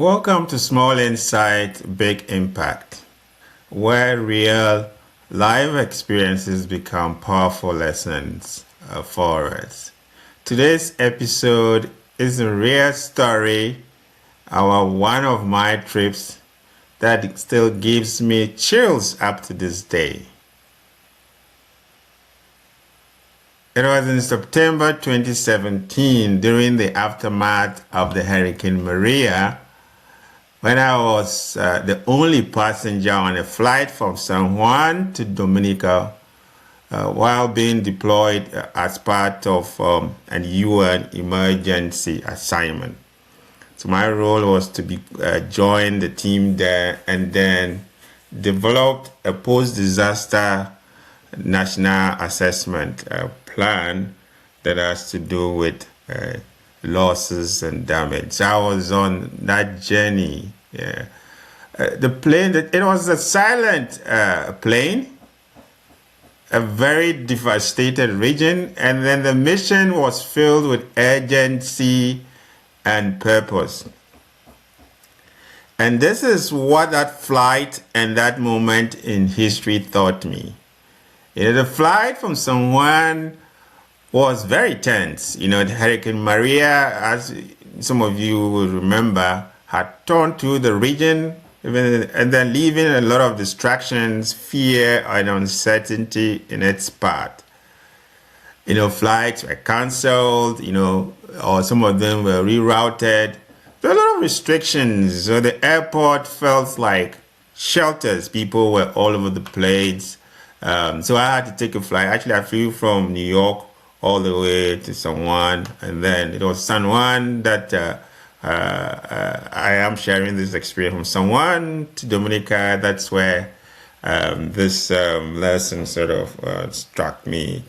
Welcome to Small Insight, Big Impact, where real life experiences become powerful lessons for us. Today's episode is a rare story, our one of my trips that still gives me chills up to this day. It was in September 2017 during the aftermath of the Hurricane Maria when I was the only passenger on a flight from San Juan to Dominica while being deployed as part of an UN emergency assignment. So my role was to join the team there and then develop a post-disaster national assessment plan that has to do with losses and damage. So I was on that journey. Yeah. The plane, it was a silent plane, a very devastated region, and then the mission was filled with urgency and purpose. And this is what that flight and that moment in history taught me. The flight from San Juan was very tense. The Hurricane Maria, as some of you will remember, had torn through the region and then leaving a lot of distractions, fear, and uncertainty in its path. Flights were cancelled, or some of them were rerouted. There were a lot of restrictions. So the airport felt like shelters. People were all over the place. So I had to take a flight. Actually, I flew from New York all the way to San Juan, and then it was San Juan that I am sharing this experience from San Juan to Dominica. That's where this lesson sort of struck me.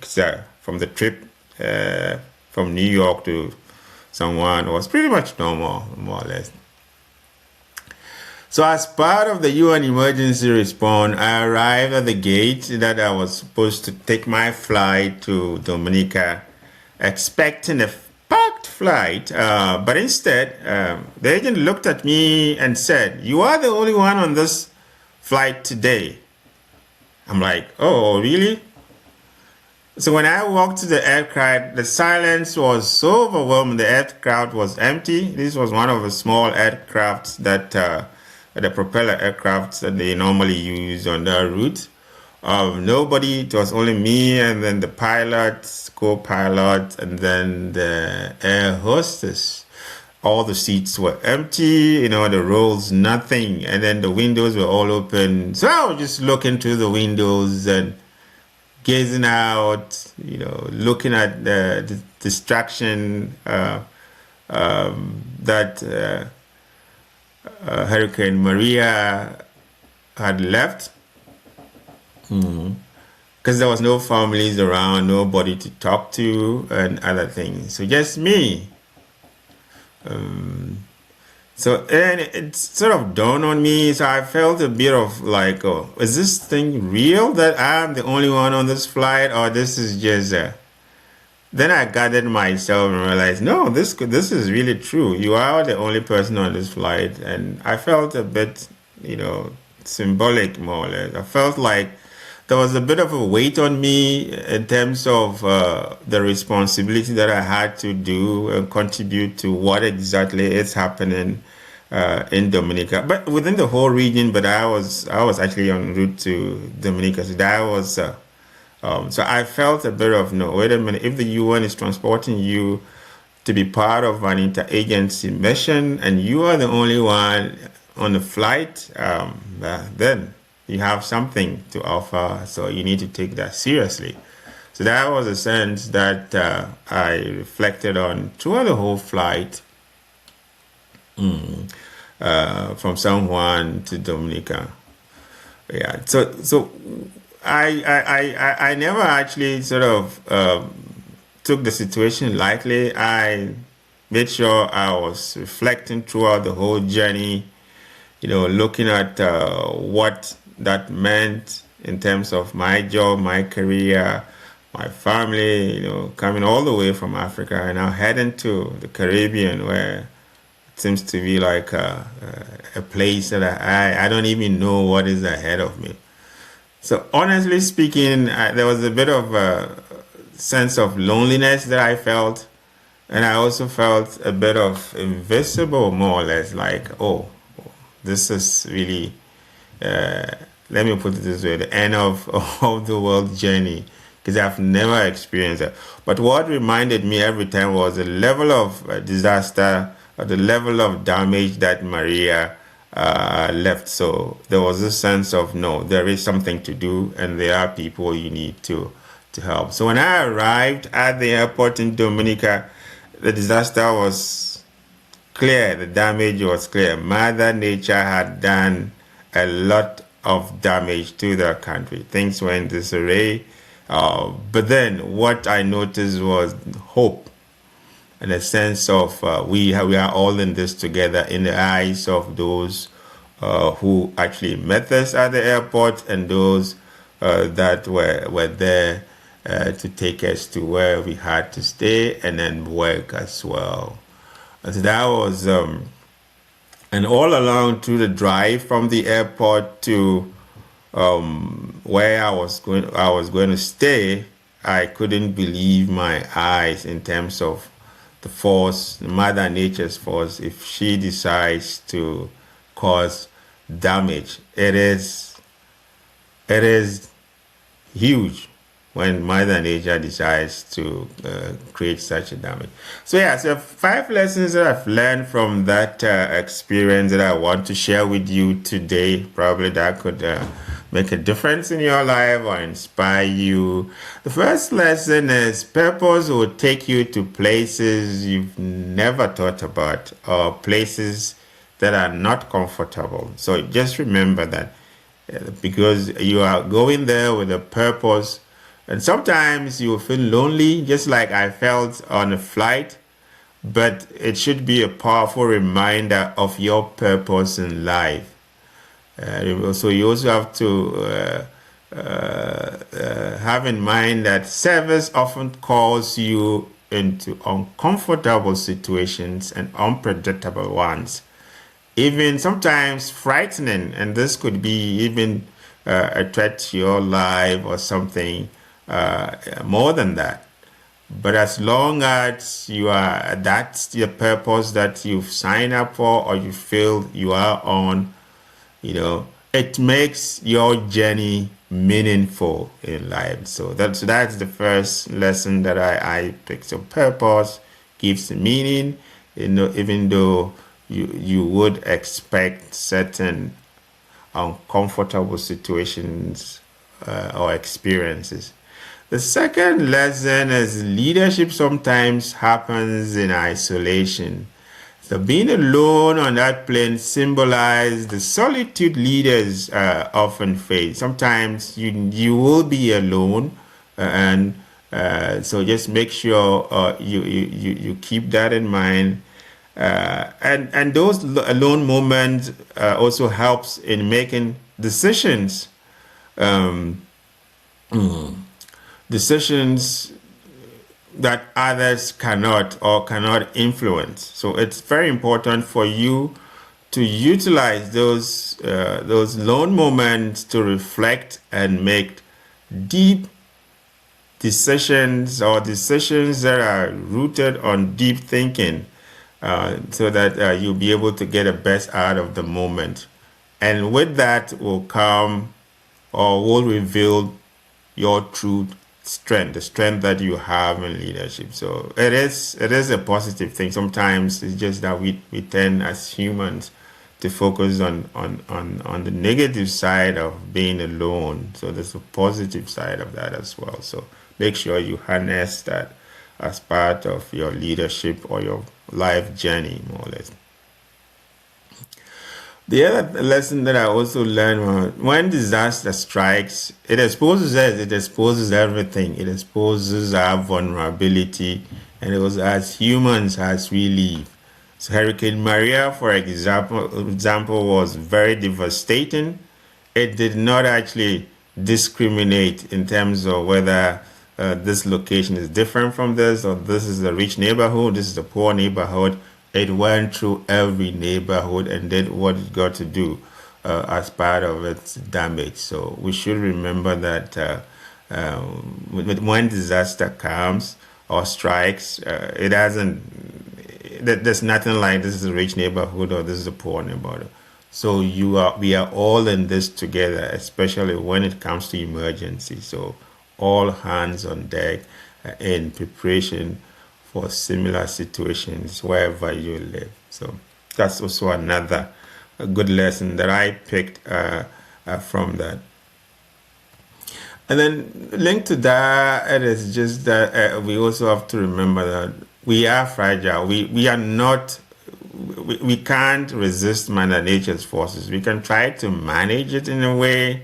From the trip from New York to San Juan was pretty much normal, more or less. So as part of the UN emergency response, I arrived at the gate that I was supposed to take my flight to Dominica, expecting a packed flight. But instead, the agent looked at me and said, "You are the only one on this flight today." I'm like, "Oh, really?" So when I walked to the aircraft, the silence was so overwhelming. The aircraft was empty. This was one of the small aircrafts that the propeller aircrafts that they normally use on that route. Nobody, it was only me and then the pilot, co-pilot, and then the air hostess. All the seats were empty, the rows, nothing. And then the windows were all open. So I was just looking through the windows and gazing out, looking at the distraction that Hurricane Maria had left, because there was no families around, nobody to talk to, and other things. So just me. So and it sort of dawned on me. So I felt a bit of like, oh, is this thing real that I'm the only one on this flight, or this is just Then I gathered myself and realized, no, this is really true. You are the only person on this flight. And I felt a bit, symbolic, more or less. I felt like there was a bit of a weight on me in terms of the responsibility that I had to do and contribute to what exactly is happening in Dominica. But within the whole region, but I was actually en route to Dominica. So that was... so I felt a bit of, no, wait a minute, if the UN is transporting you to be part of an interagency mission and you are the only one on the flight, then you have something to offer, so you need to take that seriously. So that was a sense that I reflected on throughout the whole flight from San Juan to Dominica. Yeah, so I never actually sort of took the situation lightly. I made sure I was reflecting throughout the whole journey, looking at what that meant in terms of my job, my career, my family, coming all the way from Africa and now heading to the Caribbean where seems to be like a place that I don't even know what is ahead of me. So honestly speaking, there was a bit of a sense of loneliness that I felt, and I also felt a bit of invisible, more or less, like, oh, this is really, let me put it this way, the end of the world journey, because I've never experienced it. But what reminded me every time was the level of disaster or the level of damage that Maria left. So there was a sense of, no, there is something to do, and there are people you need to help. So when I arrived at the airport in Dominica, the disaster was clear, the damage was clear. Mother Nature had done a lot of damage to the country. Things went disarray. But then what I noticed was hope and a sense of we are all in this together in the eyes of those who actually met us at the airport and those that were there to take us to where we had to stay and then work as well. And so that was, and all along through the drive from the airport to where I was going to stay, I couldn't believe my eyes in terms of the force, Mother Nature's force. If she decides to cause damage, it is huge when Mother Nature decides to create such a damage. So yeah, so 5 lessons that I've learned from that experience that I want to share with you today, probably that could make a difference in your life or inspire you. The first lesson is purpose will take you to places you've never thought about or places that are not comfortable. So just remember that because you are going there with a purpose, and sometimes you will feel lonely, just like I felt on a flight, but it should be a powerful reminder of your purpose in life. So you also have to have in mind that service often calls you into uncomfortable situations and unpredictable ones, even sometimes frightening, and this could be even a threat to your life or something more than that. But as long as that's the purpose that you've signed up for or you feel you are on, it makes your journey meaningful in life. So that's the first lesson that I picked. So purpose gives meaning, even though you would expect certain uncomfortable situations or experiences. The second lesson is leadership sometimes happens in isolation. So being alone on that plane symbolizes the solitude leaders often face. Sometimes you will be alone, and so just make sure you keep that in mind. And those alone moments also helps in making decisions. Decisions that others cannot influence. So it's very important for you to utilize those lone moments to reflect and make deep decisions or decisions that are rooted on deep thinking, so that you'll be able to get the best out of the moment. And with that will come or will reveal your true strength, the strength that you have in leadership. So it is a positive thing. Sometimes it's just that we tend as humans to focus on the negative side of being alone. So there's a positive side of that as well. So make sure you harness that as part of your leadership or your life journey, more or less. The other lesson that I also learned was when disaster strikes, it exposes us, it exposes everything. It exposes our vulnerability, and it was as humans as we live. So Hurricane Maria, for example, was very devastating. It did not actually discriminate in terms of whether this location is different from this, or this is a rich neighborhood, this is a poor neighborhood. It went through every neighborhood and did what it got to do as part of its damage. So we should remember that when disaster comes or strikes, it doesn't. There's nothing like this is a rich neighborhood or this is a poor neighborhood. So we are all in this together, especially when it comes to emergency. So all hands on deck in preparation for similar situations wherever you live. So that's also another a good lesson that I picked from that. And then linked to that, it is just that we also have to remember that we are fragile. We are not. We can't resist Mother Nature's forces. We can try to manage it in a way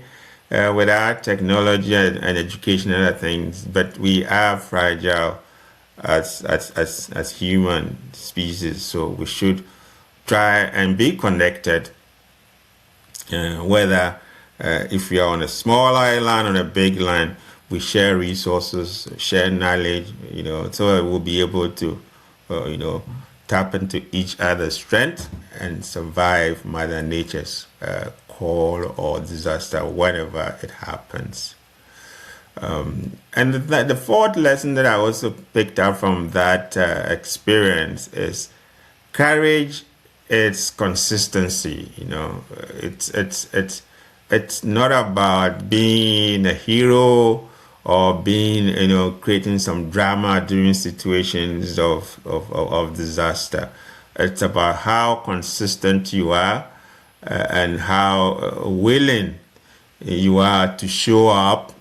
with our technology and education and other things, but we are fragile as human species. So we should try and be connected, whether if we are on a small island or a big land, we share resources, share knowledge, so that we'll be able to, tap into each other's strength and survive Mother Nature's call or disaster whenever it happens. And the fourth lesson that I also picked up from that experience is courage. It's consistency. It's not about being a hero or being creating some drama during situations of disaster. It's about how consistent you are and how willing you are to show up,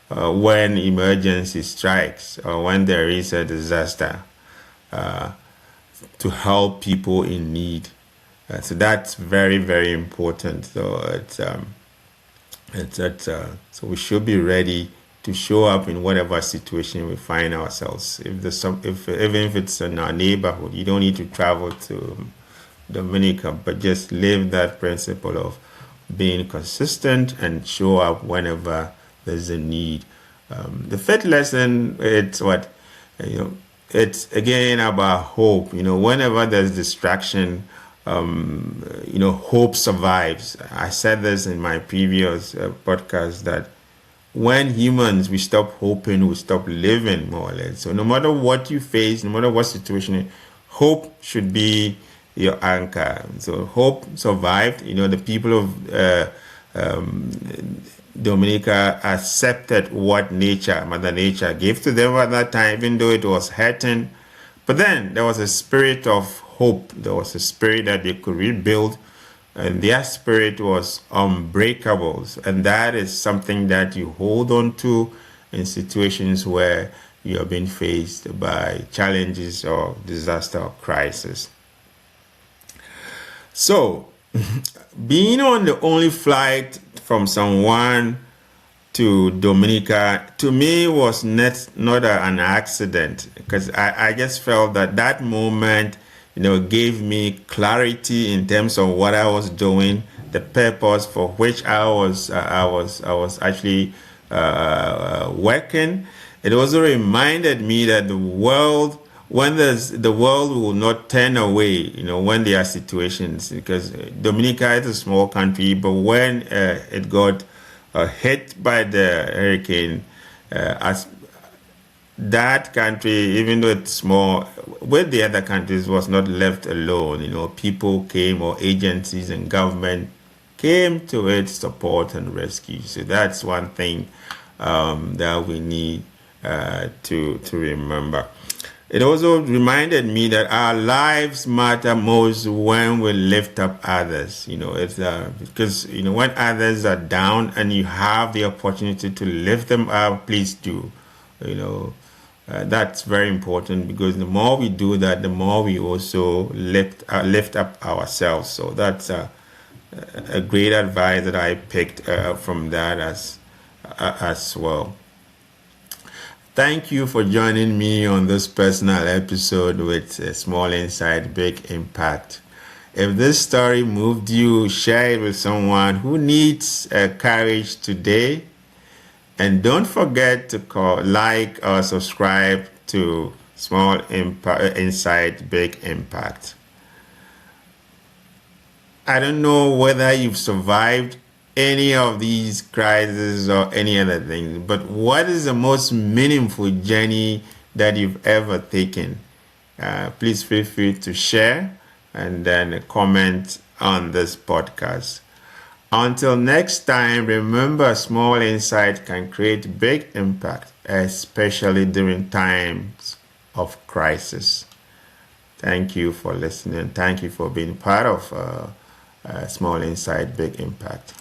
when emergency strikes or when there is a disaster, to help people in need. So that's very, very important. So so we should be ready to show up in whatever situation we find ourselves. Even if it's in our neighborhood, you don't need to travel to Dominica, but just live that principle of being consistent and show up whenever there's a need. The fifth lesson, it's what, it's again about hope. Whenever there's distraction, hope survives. I said this in my previous podcast that when humans, we stop hoping, we stop living, more or less. So no matter what you face, no matter what situation, hope should be your anchor. So hope survived. The people of Dominica accepted what Mother Nature gave to them at that time, even though it was hurting. But then there was a spirit of hope. There was a spirit that they could rebuild, and their spirit was unbreakable. And that is something that you hold on to in situations where you are being faced by challenges or disaster or crisis. So, being on the only flight from San Juan to Dominica, to me, was not an accident, because I just felt that moment, gave me clarity in terms of what I was doing, the purpose for which I was actually working. It also reminded me that the world will not turn away, when there are situations, because Dominica is a small country, but when it got hit by the hurricane, as that country, even though it's small, with the other countries, was not left alone. People came, or agencies and government came to its support and rescue. So that's one thing that we need to remember. It also reminded me that our lives matter most when we lift up others. It's because when others are down and you have the opportunity to lift them up, please do. That's very important, because the more we do that, the more we also lift up ourselves. So that's a great advice that I picked from that as well. Thank you for joining me on this personal episode with a small insight, big impact. If this story moved you, share it with someone who needs courage today. And don't forget to like or subscribe to Small impact, insight, big impact. I don't know whether you've survived any of these crises or any other things, but what is the most meaningful journey that you've ever taken? Please feel free to share and then comment on this podcast. Until next time, remember small insight can create big impact, especially during times of crisis. Thank you for listening. Thank you for being part of Small Insight, Big Impact.